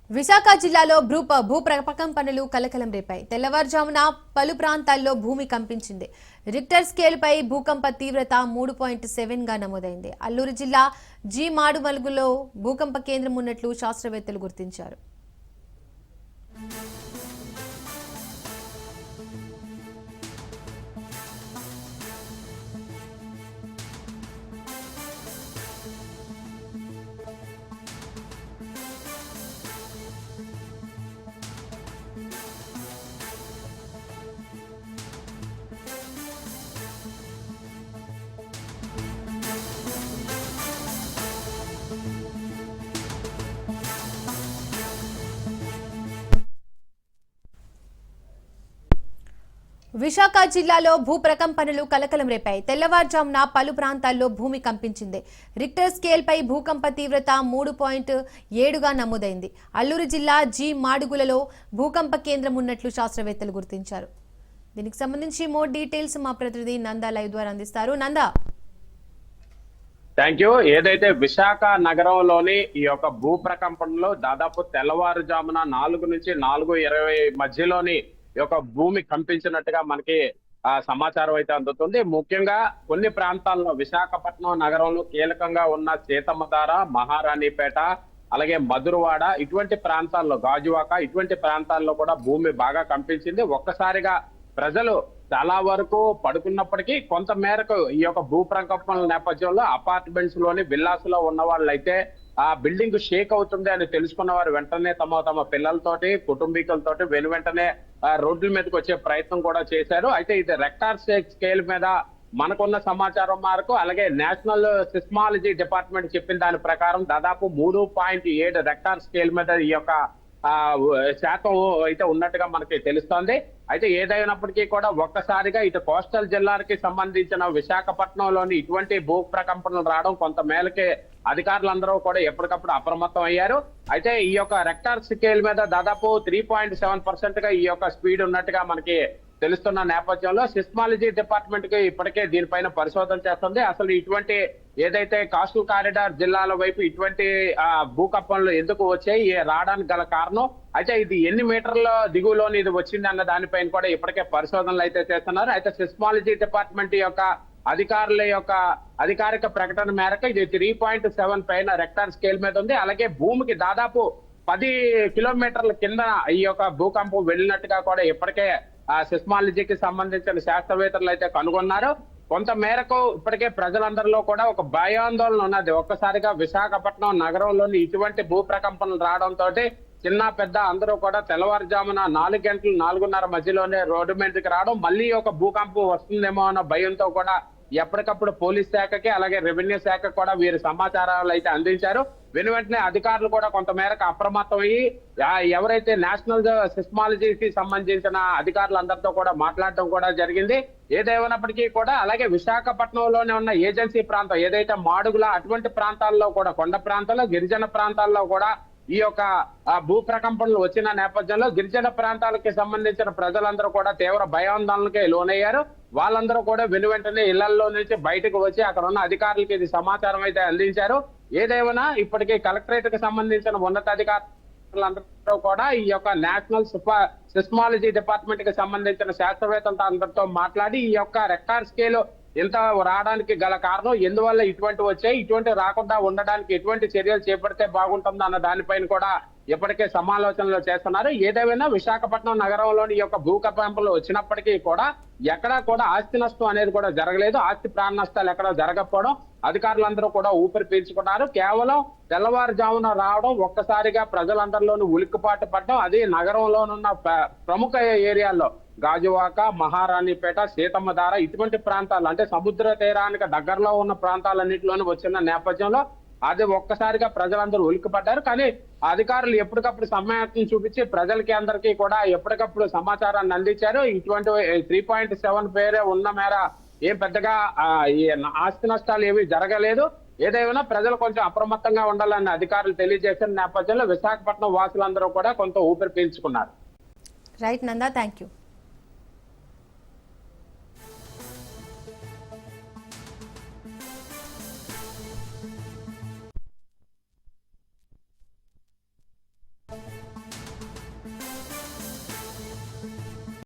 విశాఖ జిల్లాలో భూప్రకంపనలు కలకలం రేపాయి. తెల్లవారుజామున పలు ప్రాంతాల్లో భూమి కంపించింది. రిక్టర్ స్కేల్పై భూకంప తీవ్రత 3.7గా నమోదైంది. అల్లూరు జిల్లా జి మాడుమలుగులో భూకంప కేంద్రం ఉన్నట్లు శాస్త్రవేత్తలు గుర్తించారు. విశాఖ జిల్లాలో భూప్రకంపనలు కలకలం రేపాయి. తెల్లవారుజామున పలు ప్రాంతాల్లో భూమి కంపించింది. రిక్టర్ స్కేల్పై భూకంప తీవ్రత 3.7గా నమోదైంది. అల్లూరు జిల్లా జి మాడుగులలో భూకంప కేంద్రం ఉన్నట్లు శాస్త్రవేత్తలు గుర్తించారు. దీనికి సంబంధించి మోర్ డీటెయిల్స్ మా ప్రతినిధి నందా లైవ్ ద్వారా అందిస్తారు. నందా. Thank you. ఏదైతే విశాఖ నగరంలోని ఈ యొక్క భూ ప్రకంపనలో దాదాపు తెల్లవారుజామున 4 నుంచి 4:20 మధ్యలోని ఈ యొక్క భూమి కంపించినట్టుగా మనకి సమాచారం అయితే అందుతుంది. ముఖ్యంగా కొన్ని ప్రాంతాల్లో విశాఖపట్నం నగరంలో కీలకంగా ఉన్న సీతమ్మధార, మహారాణిపేట, అలాగే మధురవాడ ఇటువంటి ప్రాంతాల్లో, గాజువాక ఇటువంటి ప్రాంతాల్లో కూడా భూమి బాగా కంపించింది. ఒక్కసారిగా ప్రజలు చాలా వరకు పడుకున్నప్పటికీ కొంత మేరకు ఈ యొక్క భూ ప్రకంపనల నేపథ్యంలో అపార్ట్మెంట్స్ లోని విల్లాస్ లో ఉన్న వాళ్ళైతే ఆ బిల్డింగ్ షేక్ అవుతుంది అని తెలుసుకున్న వారు వెంటనే తమ పిల్లలతోటి, కుటుంబీకులతోటి వెంటనే రోడ్ల మీదకి వచ్చే ప్రయత్నం కూడా చేశారు. అయితే ఇది రెక్టార్ స్కేల్ మీద మనకున్న సమాచారం మేరకు, అలాగే నేషనల్ సిస్మాలజీ డిపార్ట్మెంట్ చెప్పిన దాని ప్రకారం దాదాపు 3.7 రెక్టార్ స్కేల్ మీద ఈ యొక్క శాతం అయితే ఉన్నట్టుగా మనకి తెలుస్తోంది. అయితే ఏదైనప్పటికీ కూడా ఒక్కసారిగా ఇటు కోస్టల్ జిల్లాకి సంబంధించిన విశాఖపట్నంలోని ఇటువంటి భూ ప్రకంపనలు రావడం కొంత మేరకే అధికారులందరూ కూడా ఎప్పటికప్పుడు అప్రమత్తం అయ్యారు. అయితే ఈ యొక్క రెక్టార్ స్కేల్ మీద దాదాపు 3.7% గా ఈ యొక్క స్పీడ్ ఉన్నట్టుగా మనకి తెలుస్తున్న నేపథ్యంలో సిస్మాలజీ డిపార్ట్మెంట్ కి ఇప్పటికే దీనిపైన పరిశోధన చేస్తుంది. అసలు ఇటువంటి ఏదైతే కాస్టల్ కారిడార్ జిల్లాల వైపు ఇటువంటి భూకంపనలు ఎందుకు వచ్చాయి, రావడానికి గల కారణం, అయితే ఇది ఎన్ని మీటర్ల దిగువలోని ఇది వచ్చింది అన్న దానిపైన కూడా ఇప్పటికే పరిశోధనలు అయితే చేస్తున్నారు. అయితే సిస్మాలజీ డిపార్ట్మెంట్ యొక్క అధికారుల యొక్క అధికారిక ప్రకటన మేరకు ఇది 3.7 పైన రెక్టార్ స్కేల్ మీద ఉంది. అలాగే భూమికి దాదాపు 10 కిలోమీటర్ల కింద ఈ యొక్క భూకంపం వెళ్ళినట్టుగా కూడా ఇప్పటికే సిస్మాలజీకి సంబంధించిన శాస్త్రవేత్తలు అయితే కనుగొన్నారు. కొంత మేరకు ఇప్పటికే ప్రజలందరిలో కూడా ఒక భయాందోళన ఉన్నది. ఒక్కసారిగా విశాఖపట్నం నగరంలోని ఇటువంటి భూ ప్రకంపనలు రావడంతో చిన్న పెద్ద అందరూ కూడా తెల్లవారుజామున 4 గంటలు 4:30 మధ్యలోనే రోడ్డు మీదకి రావడం, మళ్ళీ ఒక భూకంపం వస్తుందేమో అన్న భయంతో కూడా ఎప్పటికప్పుడు పోలీస్ శాఖకి అలాగే రెవెన్యూ శాఖ కూడా వీరి సమాచారాలు అయితే అందించారు. వెంటనే అధికారులు కూడా కొంత మేరకు అప్రమత్తం అయ్యి ఎవరైతే నేషనల్ సిస్మాలజీకి సంబంధించిన అధికారులందరితో కూడా మాట్లాడడం కూడా జరిగింది. ఏదేమైనప్పటికీ కూడా అలాగే విశాఖపట్నంలోనే ఉన్న ఏజెన్సీ ప్రాంతం ఏదైతే మాడుగుల అటువంటి ప్రాంతాల్లో కూడా, కొండ ప్రాంతాల్లో, గిరిజన ప్రాంతాల్లో కూడా ఈ యొక్క భూ ప్రకంపనలు వచ్చిన నేపథ్యంలో గిరిజన ప్రాంతాలకి సంబంధించిన ప్రజలందరూ కూడా తీవ్ర భయాందోళనకి లోనయ్యారు. వాళ్ళందరూ కూడా వెంటనే ఇళ్లలో నుంచి బయటకు వచ్చి అక్కడ ఉన్న అధికారులకి ఇది సమాచారం అయితే అందించారు. ఏదేమైనా ఇప్పటికీ కలెక్టరేట్ కి సంబంధించిన ఉన్నతాధికారులందరూ కూడా ఈ యొక్క నేషనల్ సిస్మాలజీ డిపార్ట్మెంట్ కి సంబంధించిన శాస్త్రవేత్తలతో అందరితో మాట్లాడి ఈ యొక్క రెక్టార్ స్కేల్ ఇంత రావడానికి గల కారణం, ఎందువల్ల ఇటువంటి వచ్చాయి, ఇటువంటి రాకుండా ఉండడానికి ఎటువంటి చర్యలు చేపడితే బాగుంటుందో అన్న దానిపైన కూడా ఇప్పటికే సమాలోచనలు చేస్తున్నారు. ఏదేమైనా విశాఖపట్నం నగరంలోని ఈ యొక్క భూకంపాలు వచ్చినప్పటికీ కూడా ఎక్కడా కూడా ఆస్తి నష్టం అనేది కూడా జరగలేదు. ఆస్తి ప్రాణ నష్టాలు ఎక్కడా జరగకపోవడం, అధికారులందరూ కూడా ఊపిరి పీల్చుకున్నారు. కేవలం తెల్లవారుజామున రావడం, ఒక్కసారిగా ప్రజలందరిలోనూ ఉలిక్కిపాటు పడడం, అది నగరంలోనున్న ప్రముఖ ఏరియాల్లో గాజువాక, మహారాణిపేట, సీతమ్మధార ఇటువంటి ప్రాంతాలు అంటే సముద్ర తీరానికి దగ్గరలో ఉన్న ప్రాంతాలన్నింటిలోనూ వచ్చిన నేపథ్యంలో అది ఒక్కసారిగా ప్రజలందరూ ఉలిక్కిపడ్డారు. కానీ అధికారులు ఎప్పటికప్పుడు సమాయత్నం చూపించి ప్రజలకి అందరికీ కూడా ఎప్పటికప్పుడు సమాచారాన్ని అందించారు. ఇటువంటి 3.7 పేరే ఉన్న మేర ఏం పెద్దగా ఆస్తి నష్టాలు ఏవి జరగలేదు. ఏదేమైనా ప్రజలు కొంచెం అప్రమత్తంగా ఉండాలని అధికారులు తెలియజేసిన నేపథ్యంలో విశాఖపట్నం వాసులందరూ కూడా కొంత ఊపిరి పీల్చుకున్నారు. Right Nanda, thank you.